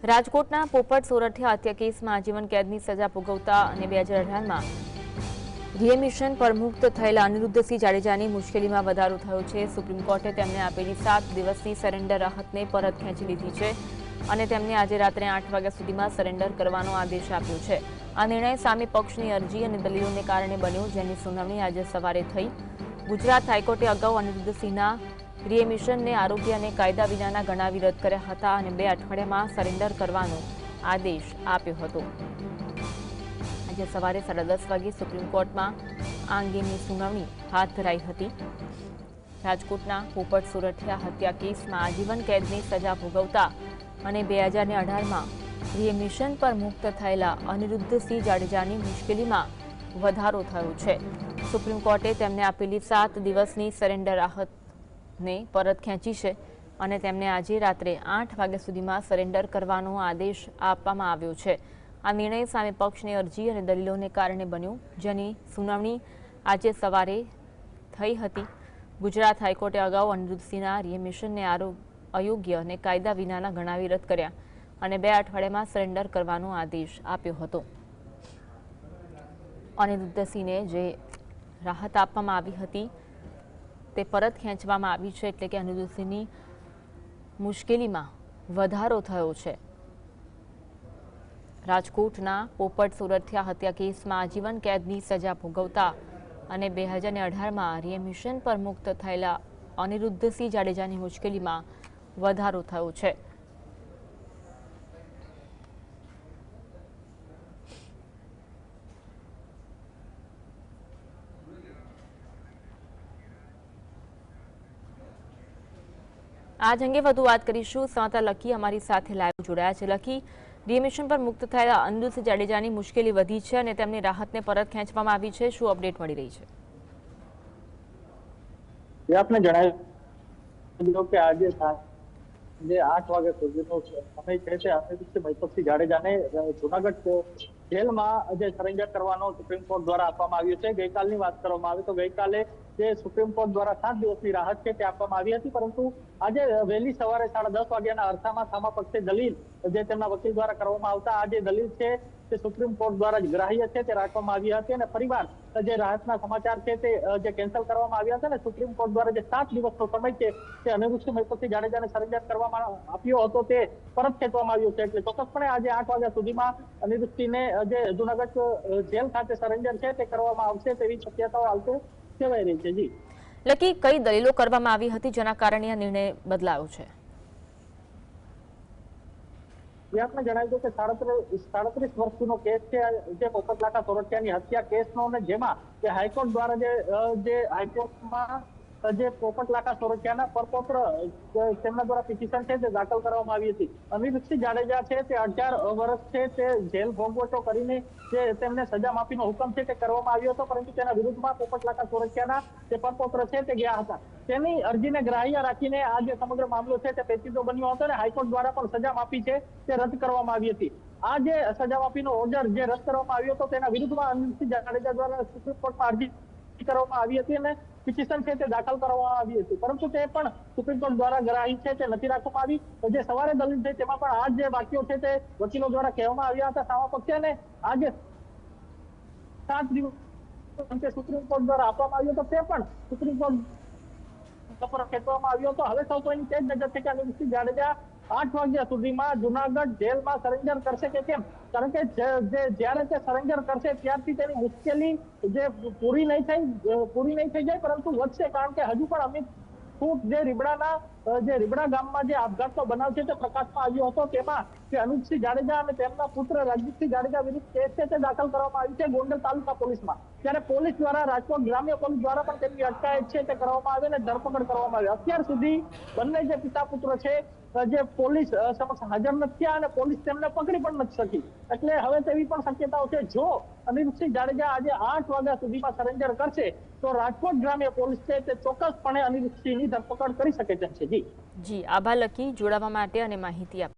રાજકોટના પોપટ સોરઠિયા હત્યા કેસમાં આજીવન કેદની સજા ભોગવતા અને 2018માં રિએમિશન પર મુક્ત થયેલા અનિરુદ્ધસિંહ જાડેજાની મુશ્કેલીમાં વધારો થયો છે। સુપ્રીમ કોર્ટે તેમને આપેલી 7 દિવસની સરેન્ડર રાહતને પરત ખેંચી લીધી છે અને તેમને આજે રાત્રે 8 વાગ્યા સુધીમાં સરેન્ડર કરવાનો આદેશ આપ્યો છે। આ નિર્ણય સામે પક્ષની અરજી અને દલીલોને કારણે બન્યો, જેની સુનાવણી આજે સવારે થઈ। ગુજરાત હાઈકોર્ટે અગાઉ અનિરુદ્ધસિંહના રિએમિશનને આરોગ્ય અને કાયદા વિનાના ગણાવી રદ કર્યા હતા અને 2 અઠવાડિયામાં સરેન્ડર કરવાનો આદેશ આપ્યો હતો। આજે સવારે 10:30 વાગે સુપ્રીમ કોર્ટમાં આ અંગેની સુનાવણી હાથ ધરાઈ હતી। રાજકોટના પોપટ સોરઠિયા હત્યા કેસમાં આજીવન કેદની સજા ભોગવતા અને 2018માં રિએમિશન પર મુક્ત થયેલા અનિરુદ્ધસિંહ જાડેજાની મુશ્કેલીમાં વધારો થયો છે। સુપ્રીમ કોર્ટે તેમને આપેલી 7 દિવસની સરેન્ડર રાહતને પરત ખેંચી છે અને તેમને આજે રાત્રે 8 વાગ્યા સુધીમાં સરેન્ડર કરવાનો આદેશ આપવામાં આવ્યો છે। આ નિર્ણય સામે પક્ષની અરજી અને દલીલોને કારણે બન્યો, જેની સુનાવણી આજે સવારે થઈ હતી। ગુજરાત હાઈકોર્ટે અગાઉ અનિરુદ્ધસિંહના રિએમિશનને અયોગ્ય અને કાયદા વિનાના ગણાવી રદ કર્યા અને 2 અઠવાડિયામાં સરેન્ડર કરવાનો આદેશ આપ્યો હતો। અનિરુદ્ધસિંહને જે રાહત આપવામાં આવી હતી તે પરત ખેંચવામાં આવી છે, એટલે કે અનિરુદ્ધસિંહની મુશ્કેલીમાં વધારો થયો છે। રાજકોટના પોપટ સોરઠિયા હત્યા કેસમાં આજીવન કેદની સજા ભોગવતા અને 2018માં રિએમિશન પર મુક્ત થયેલા અનિરુદ્ધસિંહ જાડેજાની મુશ્કેલીમાં વધારો થયો છે। આજ અંગે વધુ વાત કરીશું। સંવાદદાતા લકી અમારી સાથે લાઈવ જોડાયા છે। લકી, રિએમિશન પર મુક્ત થયેલા અનિરુદ્ધ જાડેજાની મુશ્કેલી વધી છે અને તેમની રાહતને પરત ખેંચવામાં આવી છે। શું અપડેટ મળી રહી છે? આપને જણાવ્યું કે આજે સાંજે 8 વાગ્યા સુધીનો સમય છે તે અનિરુદ્ધ મહિપતસિંહ જાડેજાને જુનાગઢ જેલમાં જે સરેન્ડર કરવાનો સુપ્રીમ કોર્ટ દ્વારા આપવામાં આવ્યું છે। ગઈકાલની વાત કરવામાં આવે તો ગઈકાલે જે સુપ્રીમ કોર્ટ દ્વારા 7 દિવસની રાહત છે તે આપવામાં આવી હતી, પરંતુ આજે વહેલી સવારે 10:30 વાગ્યાના અરસામાં સામા પક્ષે દલીલ જે તેમના વકીલ દ્વારા કરવામાં આવતા આ જે દલીલ છે તે સુપ્રીમ કોર્ટ દ્વારા જ ગ્રાહ્ય છે તે રાખવામાં આવી હતી અને ફરીવાર જે રાહતના સમાચાર છે તે જે કેન્સલ કરવામાં આવ્યા હતા અને સુપ્રીમ કોર્ટ દ્વારા જે 7 દિવસનો સમય છે તે અનિરુદ્ધ મહિપતસિંહ જાડેજાને સરેન્ડર કરવામાં આપ્યો હતો તે પરત ખેંચવામાં આવ્યો છે। એટલે ચોક્કસપણે આજે 8 વાગ્યા સુધીમાં અનિરુદ્ધસિંહને જે જુનાગઢ જેલ ખાતે સરેન્ડર છે તે કરવામાં આવશે તેવી શક્યતાઓ હાલ તો કહેવાઈ રહી છે। જી લકી, કઈ દલીલો કરવામાં આવી હતી જેના કારણે આ નિર્ણય બદલાયો છે? આપને જણાવ્યું કે 37 વર્ષનો કેસ છે જે પોપટલાકા સોરઠિયાની હત્યા કેસનો, અને જેમાં હાઈકોર્ટ દ્વારા જે હાઈકોર્ટમાં જે પોપટલાકા સોરઠિયાના પરપોત્ર તેમના દ્વારા પિટિશન છે તે દાખલ કરવામાં આવી હતી। અનિરુદ્ધસિંહ જાડેજા છે તે 18 વર્ષ છે તે જેલ ભોગવટો કરીને જે તેમને સજા માફીનો હુકમ છે તે કરવામાં આવ્યો હતો, પરંતુ તેના વિરુદ્ધમાં પોપટલાકા સોરઠિયાના જે પરપોત્ર છે તે ગયા હતા। તેની અરજીને ગ્રાહ્ય રાખીને આ જે સમગ્ર મામલો છે તે પેચીદો બન્યો હતો અને હાઈકોર્ટ દ્વારા પણ સજા માફી છે તે રદ કરવામાં આવી હતી। આ જે સજા માફીનો ઓર્ડર જે રદ કરવામાં આવ્યો હતો તેના વિરુદ્ધમાં અનિરુદ્ધસિંહ જાડેજા દ્વારા સુપ્રીમ કોર્ટમાં અરજી કરવામાં આવી હતી અને પિટિશન છે તે દાખલ કરવામાં આવી હતી, પરંતુ તે પણ સુપ્રીમ કોર્ટ દ્વારા ગ્રાહ્ય છે તે નથી રાખવામાં આવી। જે સવારે દલીલ થઈ તેમાં પણ આ જે વાક્યો છે તે વકીલો દ્વારા કહેવામાં આવ્યા હતા સામા પક્ષે, અને આ જે 7 દિવસ સુપ્રીમ કોર્ટ દ્વારા આપવામાં આવ્યો હતો તે પણ સુપ્રીમ કોર્ટ પર ખેંચવામાં આવ્યો હતો। હવે સૌ કોઈની તે જ નજર છે કે અનિરુદ્ધસિંહ જાડેજા 8 વાગ્યા સુધીમાં જુનાગઢ જેલમાં સરેન્ડર કરશે કે કેમ, કારણ કે જ્યારે તે સરેન્ડર કરશે ત્યારથી તેની મુશ્કેલી જે પૂરી નહીં થઈ જાય પરંતુ વધશે, કારણ કે હજુ પણ અમિત ફૂટ જે રીબડા ગામમાં જે આપઘાતનો બનાવ છે તે પ્રકાશમાં આવ્યો હતો, તેમાં કે અનિરુદ્ધસિંહ જાડેજા અને તેમના પુત્ર રાજદીપસિંહ જાડેજા વિરુદ્ધ કેસ છે તે દાખલ કરવામાં આવી છે ગોંડલ તાલુકા પોલીસમાં। ત્યારે પોલીસ દ્વારા, રાજકોટ ગ્રામ્ય પોલીસ દ્વારા પણ તેમની અટકાયત છે તે કરવામાં આવી અને ધરપકડ કરવામાં આવી। અત્યાર સુધી બંને જે પિતા પુત્ર છે જે પોલીસ સમક્ષ હાજર નથી થયા અને પોલીસ તેમને પકડી પણ નથી શકી, એટલે હવે તેવી પણ શક્યતાઓ છે જો અનિરુદ્ધસિંહ જાડેજા આજે 8 વાગ્યા સુધીમાં સરેન્ડર કરશે તો રાજકોટ ગ્રામ્ય પોલીસ છે તે ચોક્કસપણે અનિરુદ્ધસિંહની ધરપકડ કરી શકે તેમ છે। જી આભાર લકી, જોડાવા માટે અને માહિતી આપવા